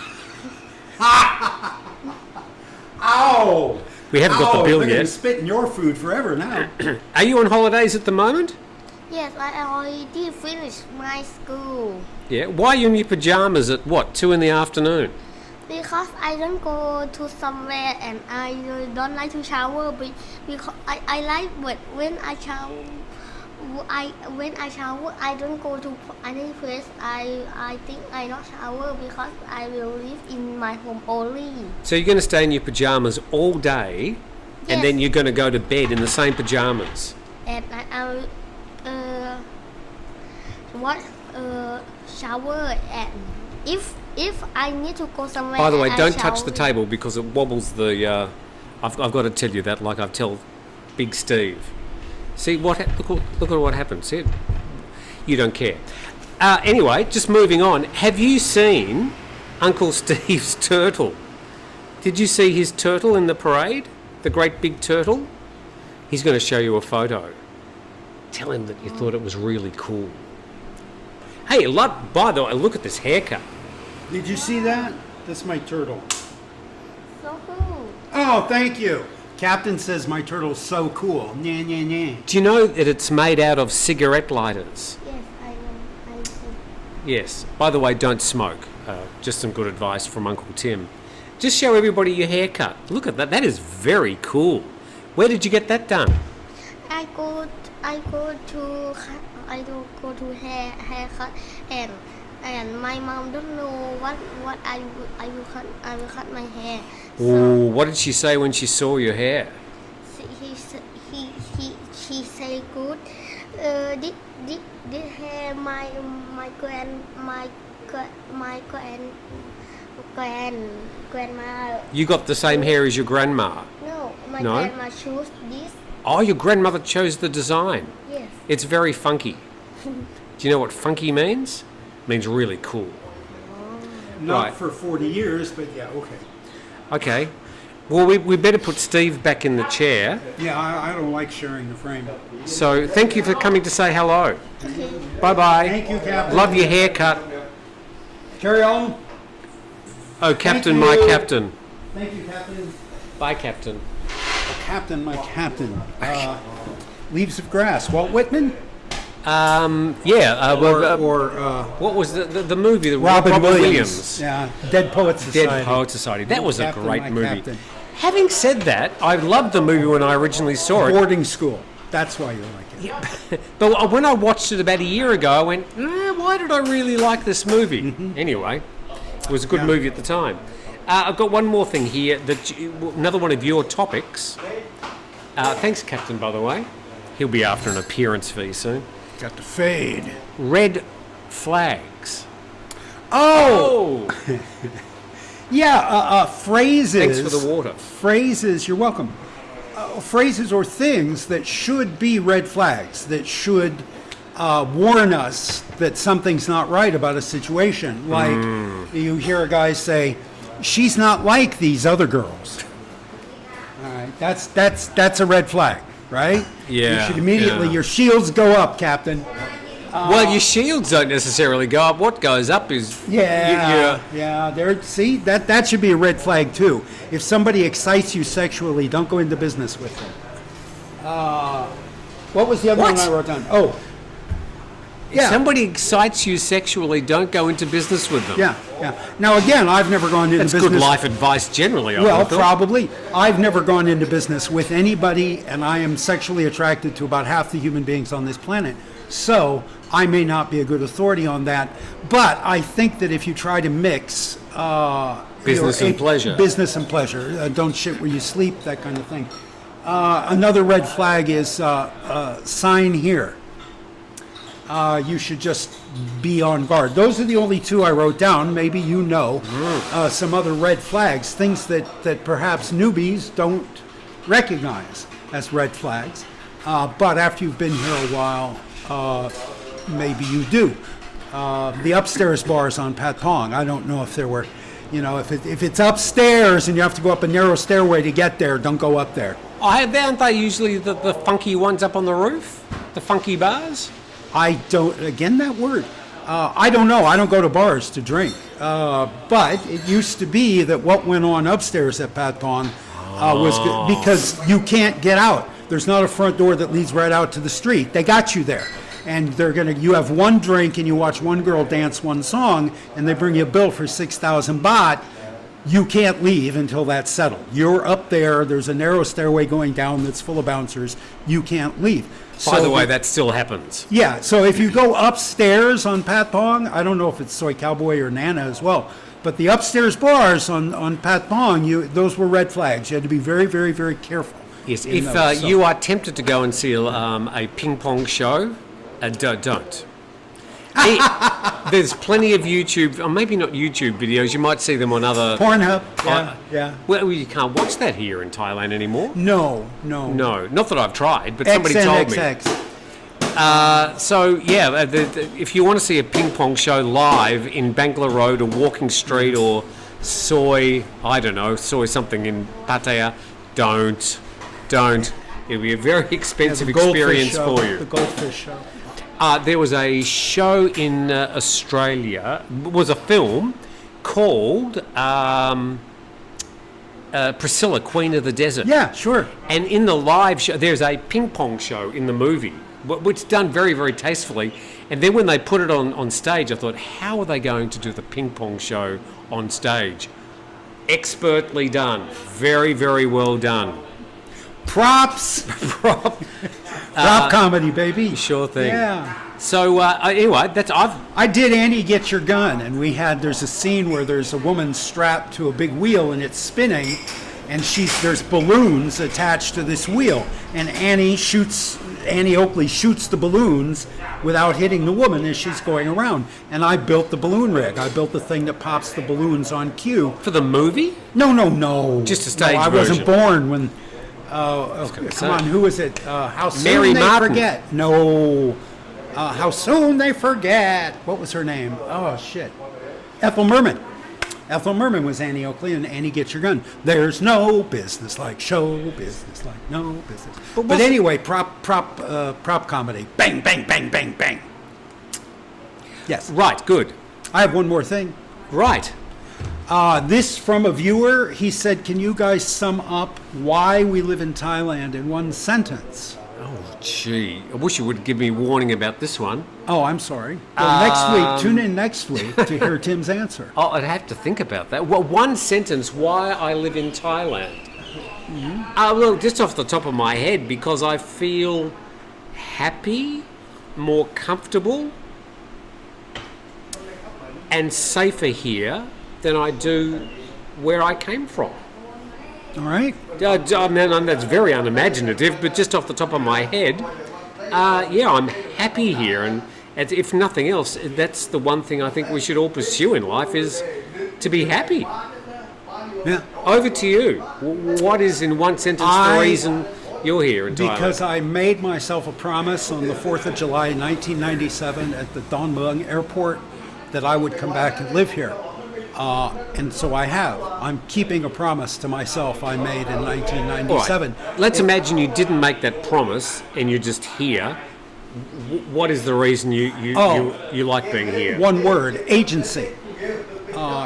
Ow! We haven't got the bill they're yet. Gonna spit in your food forever now. Are you on holidays at the moment? Yes, I already finished my school. Yeah. Why are you in your pajamas at what, 2 in the afternoon? Because I don't go to somewhere and I don't like to shower. Because I like when I shower. When I shower, I don't go to any place. I think I not shower because I will live in my home only. So you're going to stay in your pajamas all day, and then you're going to go to bed in the same pajamas. And I shower, and if I need to go somewhere. By the way, don't touch the table because it wobbles the. I've got to tell you that, like I've told Big Steve. See look at what happened. See it? You don't care. Anyway, just moving on. Have you seen Uncle Steve's turtle? Did you see his turtle in the parade? The great big turtle? He's going to show you a photo. Tell him that you thought it was really cool. Hey, by the way, look at this haircut. Did you see that? That's my turtle. So cool. Oh, thank you. Captain says my turtle's so cool. Nah, nah, nah. Do you know that it's made out of cigarette lighters? Yes, I know. I see. Yes. By the way, don't smoke. Just some good advice from Uncle Tim. Just show everybody your haircut. Look at that. That is very cool. Where did you get that done? I go to haircut, and my mom don't know what I will cut my hair. Oh, what did she say when she saw your hair? She say good. This hair my grandma. You got the same hair as your grandma? No, my grandma chose this. Oh, your grandmother chose the design. Yes. It's very funky. Do you know what funky means? It means really cool. Not Right. for 40 years, but yeah, okay. Okay. Well, we better put Steve back in the chair. Yeah, I don't like sharing the frame. So thank you for coming to say hello. Bye-bye. Thank you, Captain. Love your haircut. Carry on. Oh, Captain, Thank my you. Captain. Thank you, Captain. Bye, Captain. Captain, my Captain. Leaves of Grass. Walt Whitman? What was the movie? The Robin Williams. Williams. Yeah, Dead Poets Society. Dead Poet Society. That was Captain, a great my movie. Captain. Having said that, I loved the movie when I originally saw it. Boarding School. That's why you like it. But when I watched it about a year ago, I went, why did I really like this movie? Mm-hmm. Anyway, it was a good movie at the time. I've got one more thing here, another one of your topics. Thanks, Captain, by the way. He'll be after an appearance fee soon. Got the fade. Red flags. Oh! Yeah, phrases. Thanks for the water. Phrases, you're welcome. Phrases or things that should be red flags, that should warn us that something's not right about a situation. Like you hear a guy say, "She's not like these other girls." All right, that's a red flag, right? Yeah. You should immediately, yeah. your shields go up, Captain. Well, your shields don't necessarily go up. What goes up is Yeah. There. See, that should be a red flag too. If somebody excites you sexually, don't go into business with them. What was the other one I wrote down? Oh, If somebody excites you sexually, don't go into business with them. yeah. Now again, I've never gone into That's business. good life advice generally. I Well, would thought. probably. I've never gone into business with anybody, and I am sexually attracted to about half the human beings on this planet. So I may not be a good authority on that, but I think that if you try to mix Business and pleasure. business and pleasure, don't shit where you sleep, that kind of thing. Another red flag is sign here. You should just be on guard. Those are the only two I wrote down. Maybe you know some other red flags, things that perhaps newbies don't recognize as red flags. But after you've been here a while, maybe you do. The upstairs bars on Pat Pong, I don't know if there were, if it's upstairs and you have to go up a narrow stairway to get there, don't go up there. Aren't they usually the funky ones up on the roof? The funky bars? I don't, again, that word. I don't know. I don't go to bars to drink. But it used to be that what went on upstairs at Pat Pong was good because you can't get out. There's not a front door that leads right out to the street. They got you there. And you have one drink and you watch one girl dance one song and they bring you a bill for 6,000 baht. You can't leave until that's settled. You're up there. There's a narrow stairway going down that's full of bouncers. You can't leave. By the way, that still happens. Yeah, so if you go upstairs on Pat Pong, I don't know if it's Soy Cowboy or Nana as well, but the upstairs bars on Pat Pong, those were red flags. You had to be very, very, very careful. Yes, if you are tempted to go and see a ping pong show, don't. There's plenty of YouTube, or maybe not YouTube videos, you might see them on other... Pornhub, yeah. Well, you can't watch that here in Thailand anymore. No. Not that I've tried, but somebody told me. If you want to see a ping pong show live in Bangla Road or Walking Street or Soy something in Pattaya, don't. It'll be a very expensive experience for you. The goldfish show. There was a show in Australia, was a film called Priscilla, Queen of the Desert. Yeah, sure. And in the live show, there's a ping pong show in the movie, which is done very, very tastefully. And then when they put it on stage, I thought, how are they going to do the ping pong show on stage? Expertly done. Very, very well done. Props. Prop comedy, baby. Sure thing. Yeah. So anyway, I did Annie Get Your Gun, and there's a scene where there's a woman strapped to a big wheel and it's spinning, and there's balloons attached to this wheel, and Annie Oakley shoots the balloons without hitting the woman as she's going around. And I built the balloon rig. I built the thing that pops the balloons on cue. for the movie? No. Just a stage I version. wasn't born when... come on, who is it? How soon Mary they Martin. forget. No. How soon they forget. What was her name? Oh, shit. Ethel Merman. Ethel Merman was Annie Oakley, and Annie Get Your Gun. There's no business like show business like no business. But anyway, prop comedy. Bang, bang, bang, bang, bang. Yes. Right, good. I have one more thing. Right. This from a viewer. He said, can you guys sum up why we live in Thailand in one sentence? Oh, gee. I wish you would give me warning about this one. Oh, I'm sorry. Well, next week, tune in next week to hear Tim's answer. Oh, I'd have to think about that. Well, one sentence, why I live in Thailand. Well, just off the top of my head, because I feel happy, more comfortable, and safer here than I do where I came from. All right. I mean, that's very unimaginative, but just off the top of my head, yeah, I'm happy here, and if nothing else, that's the one thing I think we should all pursue in life is to be happy. Yeah. Over to you. What is, in one sentence, the reason you're here in Thailand? Because I made myself a promise on the 4th of July 1997 at the Don Mueang Airport that I would come back and live here. And so I have. I'm keeping a promise to myself I made in 1997. Right. Let's imagine you didn't make that promise and you're just here. What is the reason you like being here? One word, agency.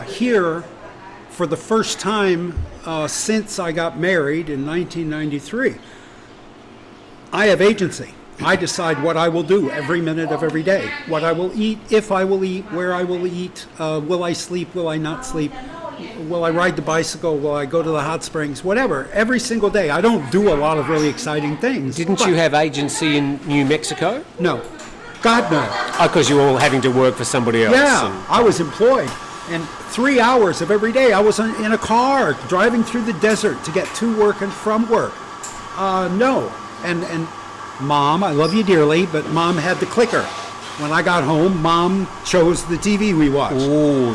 Here, for the first time since I got married in 1993, I have agency. I decide what I will do every minute of every day, what I will eat, if I will eat, where I will eat, will I sleep, will I not sleep, will I ride the bicycle, will I go to the hot springs, whatever, every single day. I don't do a lot of really exciting things. Didn't you have agency in New Mexico? No. God, no. Oh, because you were all having to work for somebody else. Yeah, I was employed. And 3 hours of every day I was in a car driving through the desert to get to work and from work. No. And Mom, I love you dearly, but Mom had the clicker. When I got home, Mom chose the TV we watched. Ooh,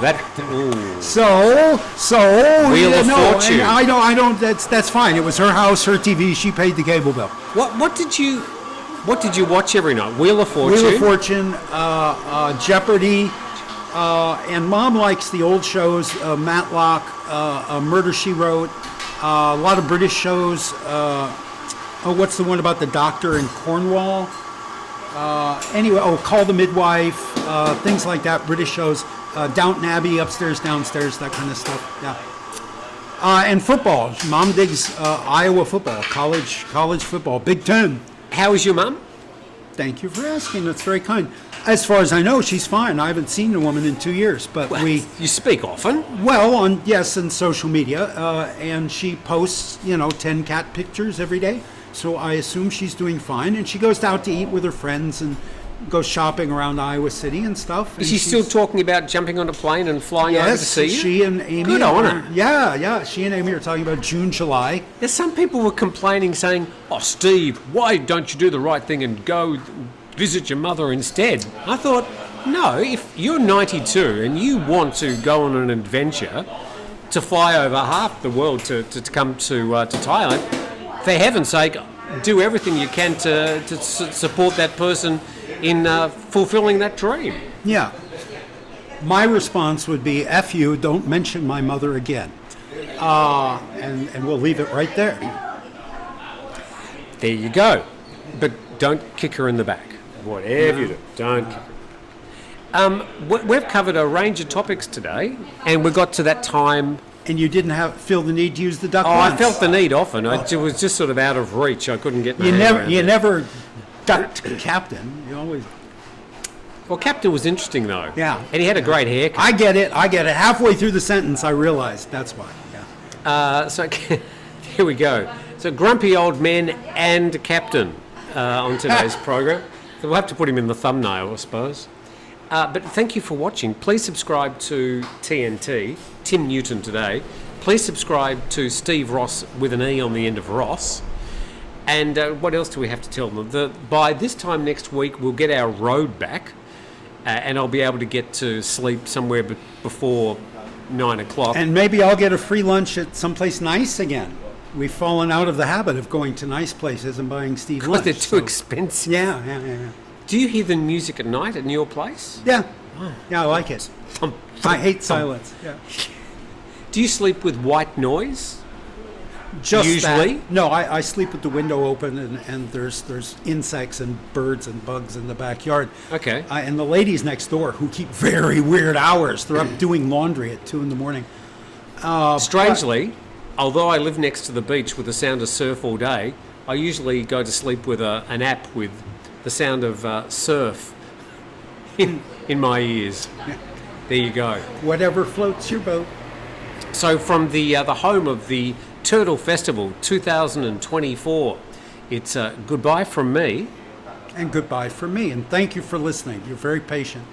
So Wheel of Fortune. I don't. That's fine. It was her house, her TV. She paid the cable bill. What did you watch every night? Wheel of Fortune. Wheel of Fortune, Jeopardy, and Mom likes the old shows. Matlock, Murder She Wrote, a lot of British shows. What's the one about the doctor in Cornwall? Anyway, Call the Midwife, things like that, British shows. Downton Abbey, Upstairs, Downstairs, that kind of stuff, yeah. And football. Mom digs Iowa football, college football, Big Ten. How is your mum? Thank you for asking. That's very kind. As far as I know, she's fine. I haven't seen the woman in 2 years, but You speak often? Well, on social media, and she posts, 10 cat pictures every day. So I assume she's doing fine, and she goes out to eat with her friends and goes shopping around Iowa City and stuff. Is she still talking about jumping on a plane and flying over to see you? Yes, she and Amy. Good on her. Yeah. She and Amy are talking about June, July. There's some people were complaining, saying, "Oh, Steve, why don't you do the right thing and go visit your mother instead?" I thought, no, if you're 92 and you want to go on an adventure to fly over half the world to come to Thailand, for heaven's sake, do everything you can to support that person in fulfilling that dream. Yeah. My response would be, F you, don't mention my mother again. And we'll leave it right there. There you go. But don't kick her in the back. Whatever you do, don't kick her. We've covered a range of topics today, and we got to that time. And you didn't feel the need to use the duck once? I felt the need often. It was just sort of out of reach. I couldn't get my hand around You it. never ducked Captain. You always... Well, Captain was interesting, though. Yeah. And he had a great haircut. I get it. Halfway through the sentence, I realized that's why. Yeah. So here we go. So grumpy old men and Captain on today's program. So we'll have to put him in the thumbnail, I suppose. But thank you for watching. Please subscribe to TNT, Tim Newton Today. Please subscribe to Steve Ross with an E on the end of Ross. And what else do we have to tell them? By this time next week, we'll get our road back, and I'll be able to get to sleep somewhere before 9 o'clock. And maybe I'll get a free lunch at someplace nice again. We've fallen out of the habit of going to nice places and buying Steve lunch. Because they're too expensive. Yeah. Do you hear the music at night in your place? Yeah. Yeah, I like it. I hate silence. Yeah. Do you sleep with white noise? Just Usually? that. No, I sleep with the window open, and there's insects and birds and bugs in the backyard. Okay. And the ladies next door who keep very weird hours. They're up doing laundry at 2 a.m. Strangely, although I live next to the beach with the sound of surf all day, I usually go to sleep with an app with the sound of surf in my ears. There you go. Whatever floats your boat. So from the home of the Turtle Festival 2024, it's goodbye from me. And goodbye from me. And thank you for listening. You're very patient.